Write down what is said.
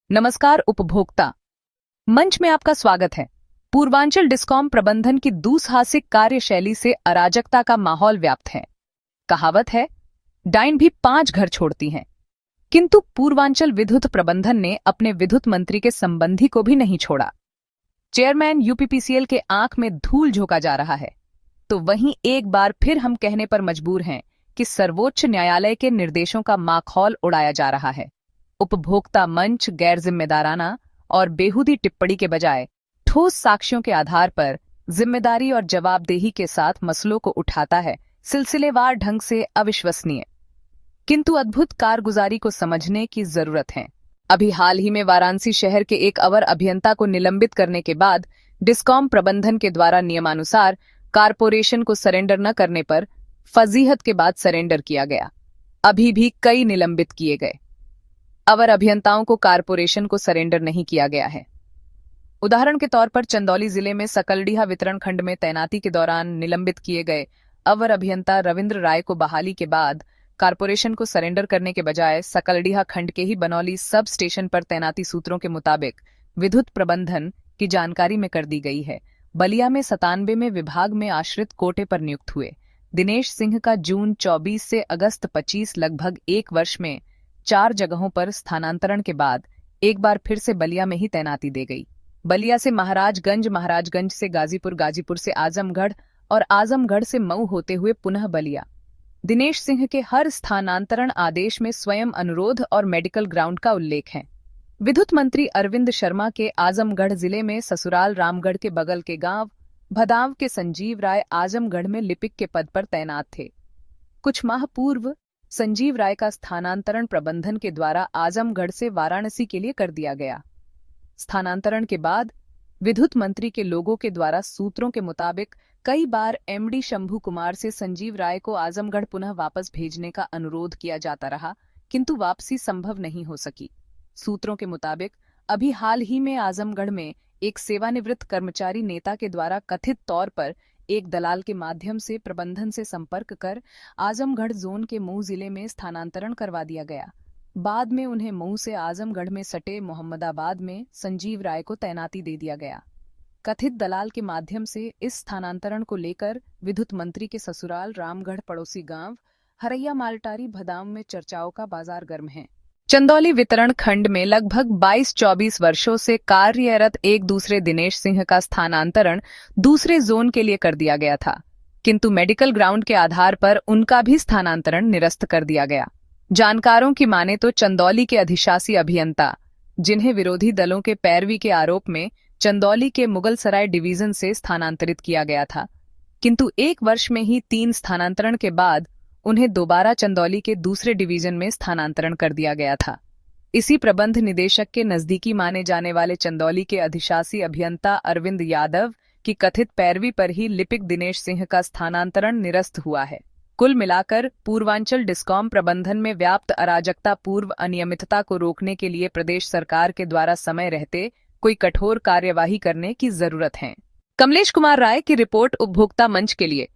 नमस्कार उपभोक्ता मंच में आपका स्वागत है। पूर्वांचल डिस्कॉम प्रबंधन की दुस्साहसिक कार्यशैली से अराजकता का माहौल व्याप्त है। कहावत है, डाइन भी 5 घर छोड़ती हैं। किंतु पूर्वांचल विद्युत प्रबंधन ने अपने विद्युत मंत्री के संबंधी को भी नहीं छोड़ा। चेयरमैन यूपीपीसीएल के आंख में धूल झोंका जा रहा है, तो वहीं एक बार फिर हम कहने पर मजबूर हैं कि सर्वोच्च न्यायालय के निर्देशों का माखौल उड़ाया जा रहा है। उपभोक्ता मंच गैर जिम्मेदाराना और बेहूदी टिप्पणी के बजाय ठोस साक्ष्यों के आधार पर जिम्मेदारी और जवाबदेही के साथ मसलों को उठाता है, सिलसिलेवार ढंग से अविश्वसनीय किंतु अद्भुत कारगुजारी को समझने की जरूरत है। अभी हाल ही में वाराणसी शहर के एक अवर अभियंता को निलंबित करने के बाद डिस्कॉम प्रबंधन के द्वारा नियमानुसार कारपोरेशन को सरेंडर न करने पर फजीहत के बाद सरेंडर किया गया। अभी भी कई निलंबित किए गए अवर अभियंताओं को कारपोरेशन को सरेंडर नहीं किया गया है। उदाहरण के तौर पर चंदौली जिले में सकलडीहा वितरण खंड में तैनाती के दौरान निलंबित किए गए अवर अभियंता रविंद्र राय को बहाली के बाद कारपोरेशन को सरेंडर करने के बजाय सकलडीहा खंड के ही बनौली सब स्टेशन पर तैनाती सूत्रों के मुताबिक विद्युत प्रबंधन की जानकारी में कर दी गई है। बलिया में 97 में विभाग में आश्रित कोटे पर नियुक्त हुए दिनेश सिंह का जून 24 से अगस्त 25 लगभग 1 वर्ष में 4 जगहों पर स्थानांतरण के बाद एक बार फिर से बलिया में ही तैनाती दी गई। बलिया से महाराजगंज, महाराजगंज से गाजीपुर, गाजीपुर से आजमगढ़ और आजमगढ़ से मऊ होते हुए पुनः बलिया। दिनेश सिंह के हर स्थानांतरण आदेश में स्वयं अनुरोध और मेडिकल ग्राउंड का उल्लेख है। विद्युत मंत्री अरविंद शर्मा के आजमगढ़ जिले में ससुराल रामगढ़ के बगल के गांव भदाव के संजीव राय आजमगढ़ में लिपिक के पद पर तैनात थे। कुछ माह पूर्व संजीव राय का स्थानांतरण प्रबंधन के द्वारा आजमगढ़ से वाराणसी के लिए कर दिया गया। स्थानांतरण के बाद विद्युत मंत्री के लोगों के द्वारा सूत्रों के मुताबिक कई बार एमडी शंभू कुमार से संजीव राय को आजमगढ़ पुनः वापस भेजने का अनुरोध किया जाता रहा, किंतु वापसी संभव नहीं हो सकी। सूत्रों के मुताबिक अभी हाल ही में आजमगढ़ में एक सेवानिवृत्त कर्मचारी नेता के द्वारा कथित तौर पर एक दलाल के माध्यम से प्रबंधन से संपर्क कर आजमगढ़ जोन के मऊ जिले में स्थानांतरण करवा दिया गया। बाद में उन्हें मऊ से आजमगढ़ में सटे मोहम्मदाबाद में संजीव राय को तैनाती दे दिया गया। कथित दलाल के माध्यम से इस स्थानांतरण को लेकर विद्युत मंत्री के ससुराल रामगढ़ पड़ोसी गांव हरैया मालटारी भदाम में चर्चाओं का बाजार गर्म है। चंदौली वितरण खंड में लगभग 22-24 वर्षों से कार्यरत एक दूसरे दिनेश सिंह का स्थानांतरण दूसरे जोन के लिए कर दिया गया था, किंतु मेडिकल ग्राउंड के आधार पर उनका भी स्थानांतरण निरस्त कर दिया गया। जानकारों की माने तो चंदौली के अधिशासी अभियंता, जिन्हें विरोधी दलों के पैरवी के आरोप में चंदौली के मुगलसराय डिवीजन से स्थानांतरित किया गया था, किंतु 1 वर्ष में ही 3 स्थानांतरण के बाद उन्हें दोबारा चंदौली के दूसरे डिवीजन में स्थानांतरण कर दिया गया था। इसी प्रबंध निदेशक के नजदीकी माने जाने वाले चंदौली के अधिशासी अभियंता अरविंद यादव की कथित पैरवी पर ही लिपिक दिनेश सिंह का स्थानांतरण निरस्त हुआ है। कुल मिलाकर पूर्वांचल डिस्कॉम प्रबंधन में व्याप्त अराजकता पूर्व अनियमितता को रोकने के लिए प्रदेश सरकार के द्वारा समय रहते कोई कठोर कार्यवाही करने की जरूरत है। कमलेश कुमार राय की रिपोर्ट, उपभोक्ता मंच के लिए।